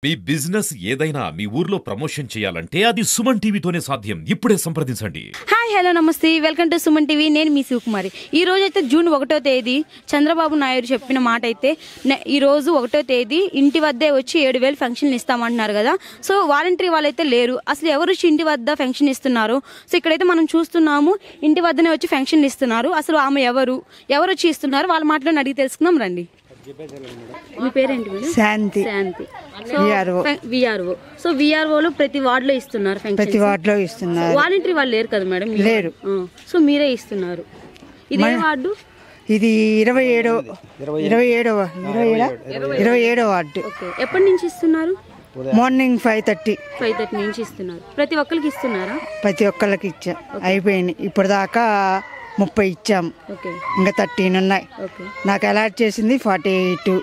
మీ business ఏదైనా మీ ఊర్లో promotion చేయాలంటే అది సుమన్ టీవీతోనే సాధ్యం. ఇప్పుడే సంప్రదించండి. హాయ్ హలో నమస్తే, వెల్కమ్ టు సుమన్ టీవీ. నేను మీ శివకుమారి. ఈ రోజు అయితే జూన్ 1వ తేదీ చంద్రబాబు నాయుడు చెప్పిన మాట అయితే ఈ రోజు 1వ తేదీ ఇంటి వద్దే వచ్చి 7,000 ఫంక్షన్లు ఇస్తామంటున్నారు కదా. సో వాలంటరీ వాళ్ళైతే లేరు. అసలు ఎవరు వచ్చి ఇంటి వద్ద ఫంక్షన్ ఇస్తున్నారు? సో ఇక్కడైతే మనం చూస్తున్నాము, ఇంటి వద్దనే వచ్చి ఫంక్షన్లు ఇస్తున్నారు. అసలు ఆమె ఎవరు వచ్చి ఇస్తున్నారు? వాళ్ళ మాటలను అడిగి తెలుసుకుందాం రండి. మీ పేరేంటి? శాంతి. శాంతి. విఆర్ఓ. సో విఆర్ఓలు ప్రతి వార్డులో ఇస్తున్నారు, ప్రతి వార్డులో ఇస్తున్నారు. వాలంటరీ వాళ్ళు లేరు కదా మేడం? లేరు. సో మీరే ఇస్తున్నారు. ఇదే వార్డు? ఇది 27వ వార్డు. ఎప్పటి నుంచి ఇస్తున్నారు? మార్నింగ్ 5:30 నుంచి ఇస్తున్నారు. ప్రతి ఒక్కరికి ఇస్తున్నారా? ప్రతి ఒక్కళ్ళకి ఇచ్చా, అయిపోయినాయి. ఇప్పుడు దాకా 30 ఇచ్చాము, ఇంకా 13 ఉన్నాయి. నాకు అలాట్ చేసింది 48.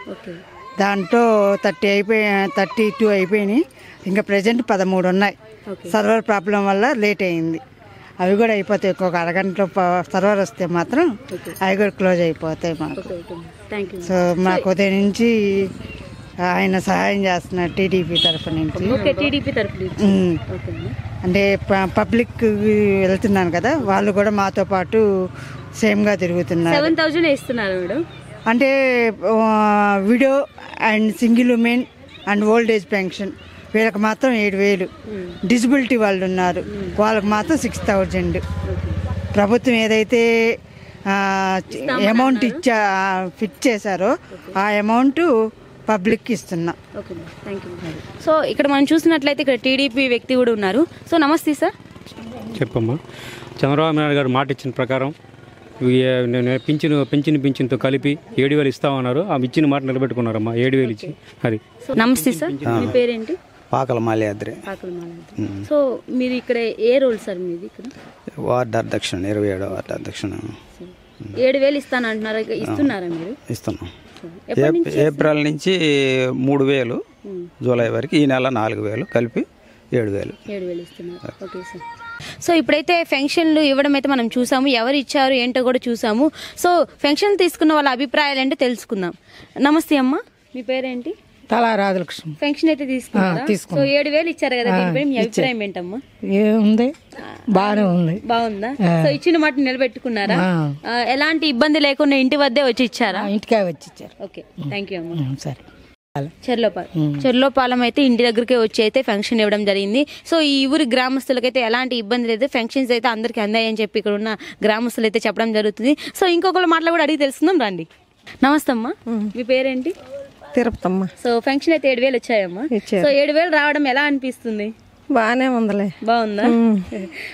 దాంట్లో 32 అయిపోయినాయి. ఇంకా ప్రజెంట్ 13 ఉన్నాయి. సర్వర్ ప్రాబ్లం వల్ల లేట్ అయింది. అవి కూడా అయిపోతాయి. ఇంకొక అరగంటలో సర్వర్ వస్తే మాత్రం అవి కూడా క్లోజ్ అయిపోతాయి మాకు. సో మాకు ఉదయం నుంచి ఆయన సహాయం చేస్తున్నారు టీడీపీ తరఫు నుంచి. అంటే పబ్లిక్ వెళ్తున్నాను కదా, వాళ్ళు కూడా మాతో పాటు సేమ్గా తిరుగుతున్నారు. 7,000 ఇస్తున్నారు మేడం. అంటే widow and single women and old age pension వీళ్ళకి మాత్రం 7,000. డిజబిలిటీ వాళ్ళు ఉన్నారు, వాళ్ళకి మాత్రం 6,000. ప్రభుత్వం ఏదైతే అమౌంట్ ఫిట్ చేశారో ఆ అమౌంట్ పబ్లిక్ ఇస్తున్నా. సో ఇక్కడ మనం చూసినట్లయితే ఇక్కడ టీడీపీ వ్యక్తి కూడా ఉన్నారు. సో నమస్తే సార్. చెప్పమ్మా. చంద్రబాబు నాయుడు గారు మాట ఇచ్చిన ప్రకారం పింఛన్తో కలిపి 7,000 ఇస్తామన్నారు. ఆ ఇచ్చిన మాట నిలబెట్టుకున్నారమ్మా. 7,000 ఇచ్చి అది. నమస్తే సార్, మీ పేరేంటి? పాకల మాల్యాద్రి. సో మీరు ఇక్కడ ఏ రోల్ సార్ మీది? ఇక్కడ వార్డు అధ్యక్షుడు, 27వ వార్డు అధ్యక్షుడు. 7,000 ఇస్తానంటున్నారు, ఇస్తున్నారా మీరు? ఇస్తున్నాం. ఏప్రిల్ నుంచి 3,000, జూలై వరకు ఈ నెల 4,000 కలిపి 7,000 ఇస్తున్నారు. Okay sir. సో ఇప్పుడైతే పెన్షన్లు ఇవ్వడం అయితే మనం చూసాము, ఎవరు ఇచ్చారు ఏంటో కూడా చూసాము. సో పెన్షన్ తీసుకున్న వాళ్ళ అభిప్రాయాలు ఏంటో తెలుసుకుందాం. నమస్తే అమ్మ, మీ పేరేంటి? తలా రాజలక్ష్మి. పెన్షన్ అయితే తీసుకున్నారా? సో 7,000 ఇచ్చారు కదా, దీనిపై మీ అభిప్రాయం ఏంటమ్మా? ఏముంది, బాగానే ఉంది. బాగుందా? సో ఇచ్చిన మాట నిలబెట్టుకున్నారా? ఎలాంటి ఇబ్బంది లేకుండా ఇంటి వద్దే వచ్చి ఇచ్చారా? ఇంటికే వచ్చి ఇచ్చారు. ఓకే, థ్యాంక్ యూ అమ్మా. సరే. చెర్లోపాలెం అయితే ఇంటి దగ్గరికి వచ్చి అయితే ఫంక్షన్ ఇవ్వడం జరిగింది. సో ఈ ఊరి గ్రామస్తులకైతే ఎలాంటి ఇబ్బంది లేదు, ఫంక్షన్స్ అయితే అందరికి అందాయని చెప్పి ఇక్కడ ఉన్న గ్రామస్తులు అయితే చెప్పడం జరుగుతుంది. సో ఇంకొకరు మాటలు కూడా అడిగి తెలుసుకుందాం రండి. నమస్తే అమ్మా, మీ పేరేంటి? తిరుపతమ్మ. సో ఫంక్షన్ అయితే 7,000 వచ్చాయమ్మా. సో 7,000 రావడం ఎలా అనిపిస్తుంది? బాగానే ఉందిలే. బాగుందా?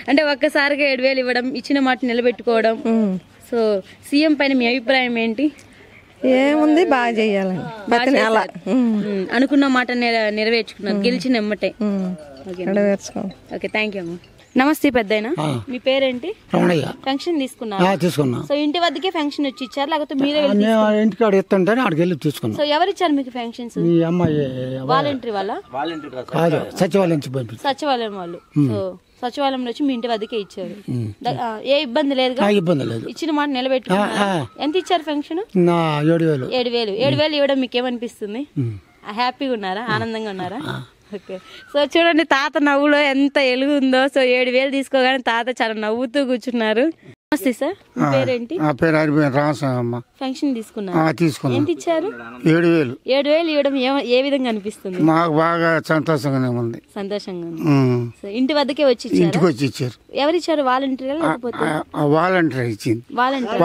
అంటే ఒక్కసారిగా 7,000 ఇవ్వడం, ఇచ్చిన మాట నిలబెట్టుకోవడం. సో సీఎం పైన మీ అభిప్రాయం ఏంటి? ఏముంది, బాగా చెయ్యాలని ప్రతి నెల అనుకున్న మాట నెరవేర్చుకున్నారు గెలిచిన ఎమ్మటే. ఓకే, థ్యాంక్ యూ అమ్మా. నమస్తే పెద్దయినా, మీ పేరేంటి? రమణయ్య. ఫంక్షన్ తీసుకున్నా. సో ఇంటి వద్దకే ఫంక్షన్ వచ్చి ఇచ్చారు, లేకపోతే మీరే ఇంటికాడ ఎత్తుంటే అక్కడికి వెళ్ళి తీసుకున్నాం. సో ఎవరు ఇచ్చారు మీకు ఫంక్షన్స్? మీ అమ్మాయి వాలంటరీ వాళ్ళ? కాదు, సచివాలయం నుంచి పంపించారు. సచివాలయం వాళ్ళు. సో సచివాలయంలో వచ్చి మీ ఇంటి వద్దకే ఇచ్చారు. ఏ ఇబ్బంది లేదు? ఇబ్బంది లేదు. ఇచ్చిన మాట నిలబెట్టుకున్నారు. ఎంత ఇచ్చారు ఫంక్షన్? 7,000 ఇవ్వడం మీకు ఏమనిపిస్తుంది? హ్యాపీగా ఉన్నారా? ఆనందంగా ఉన్నారా? ఓకే. సో చూడండి, తాత నవ్వులో ఎంత ఎలుగు ఉందో. సో 7,000 తీసుకోగానే తాత చాలా నవ్వుతూ కూర్చున్నారు. నమస్తే సార్, మీ పేరేంటి? రామస్వామి. ఫంక్షన్ తీసుకున్నారు, ఎంత ఇచ్చారు? 7,000 ఇవ్వడం ఏ విధంగా అనిపిస్తుంది? మాకు బాగా సంతోషంగానే ఉంది. సంతోషంగా ఉంది. ఇంటి వద్దకే వచ్చి ఇచ్చారు. ఎవరు ఇచ్చారు? వాలంటీర్ లేకపోతే? వాలంటీర్ ఇచ్చింది.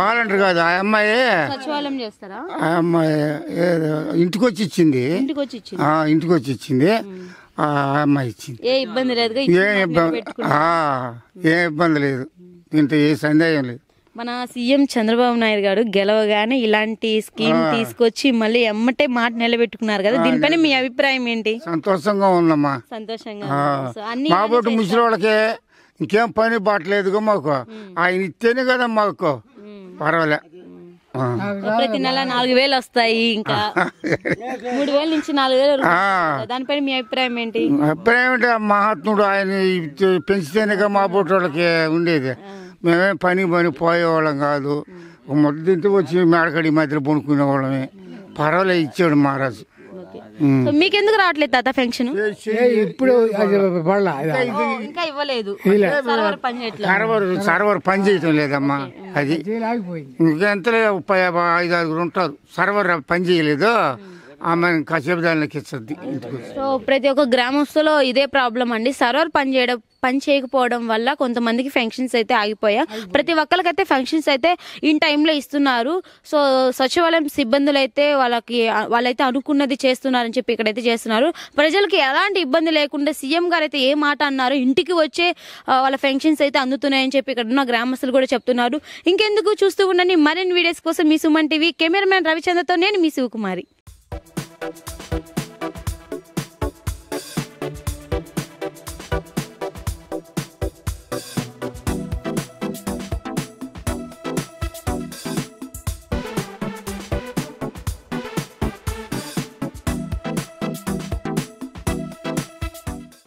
వాలంటీర్ కాదు, ఆ అమ్మాయి సచివాలయం చేస్తారా? ఆ అమ్మాయి ఇంటికి వచ్చి ఇచ్చింది. ఇంటికి వచ్చి ఇచ్చింది. ఆ అమ్మాయి ఇచ్చింది. ఏ ఇబ్బంది లేదు? ఏ ఇబ్బంది లేదు, ఇంత ఏ సందేహం లేదు. మన సీఎం చంద్రబాబు నాయుడు గారు గెలవగానే ఇలాంటి స్కీమ్ తీసుకొచ్చి మళ్ళీ ఎమ్మటే మాట నిలబెట్టుకున్నారు కదా, దీనిపైన మీ అభిప్రాయం ఏంటి? సంతోషంగా ఉందమ్మా. సంతోషంగా. మా బోటు ముసలి వాళ్ళకి ఇంకేం పని బాటలేదుగా మాకు, ఆయన ఇస్తేనే కదా మాకు పర్వాలే. ప్రతి నెల 4,000 వస్తాయి, ఇంకా 3,000 నుంచి 4,000. దానిపైన మీ అభిప్రాయం ఏంటి? అభిప్రాయం ఏంటి, మహాత్ముడు ఆయన పెంచితేనేగా మా బోటు వాళ్ళకి ఉండేది. మేమే పని పోయేవాళ్ళం కాదు, ముద్ద తింటూ వచ్చి మేడకడి మధ్యలో పొనుకునే వాళ్ళమే. పర్వాలే, ఇచ్చాడు మహారాజు. సో మీకెందుకు రావట్లేదు తాత పెన్షన్ ఇప్పుడు అది పడలా ఇంకా ఇవ్వలేదు సర్వర్ పని చేయట్లేదు. సర్వర్ పని చేయటం లేదమ్మా. అది ఇంకెంతలే 5-6 ఉంటారు. సర్వర్ పని చేయలేదు, ఆమె కాసేపు దానికి ఇస్తుంది. సో ప్రతి ఒక్క గ్రామస్తులో ఇదే ప్రాబ్లం అండి. సర్వర్ పని చేయకపోవడం వల్ల కొంతమందికి ఫంక్షన్స్ అయితే ఆగిపోయా. ప్రతి ఒక్కరికైతే ఫంక్షన్స్ అయితే ఇన్ టైంలో ఇస్తున్నారు. సో సచివాలయం సిబ్బందులు అయితే వాళ్ళైతే అనుకున్నది చేస్తున్నారని చెప్పి ఇక్కడైతే చేస్తున్నారు. ప్రజలకి ఎలాంటి ఇబ్బంది లేకుండా సీఎం గారు అయితే ఏ మాట అన్నారు, ఇంటికి వచ్చే వాళ్ళ ఫంక్షన్స్ అయితే అందుతున్నాయని చెప్పి ఇక్కడ ఉన్న గ్రామస్తులు కూడా చెప్తున్నారు. ఇంకెందుకు, చూస్తూ ఉండండి మరిన్ని వీడియోస్ కోసం మీ సుమన్ టీవీ. కెమెరామ్యాన్ రవిచంద్రతో నేను మీ శివకుమారి.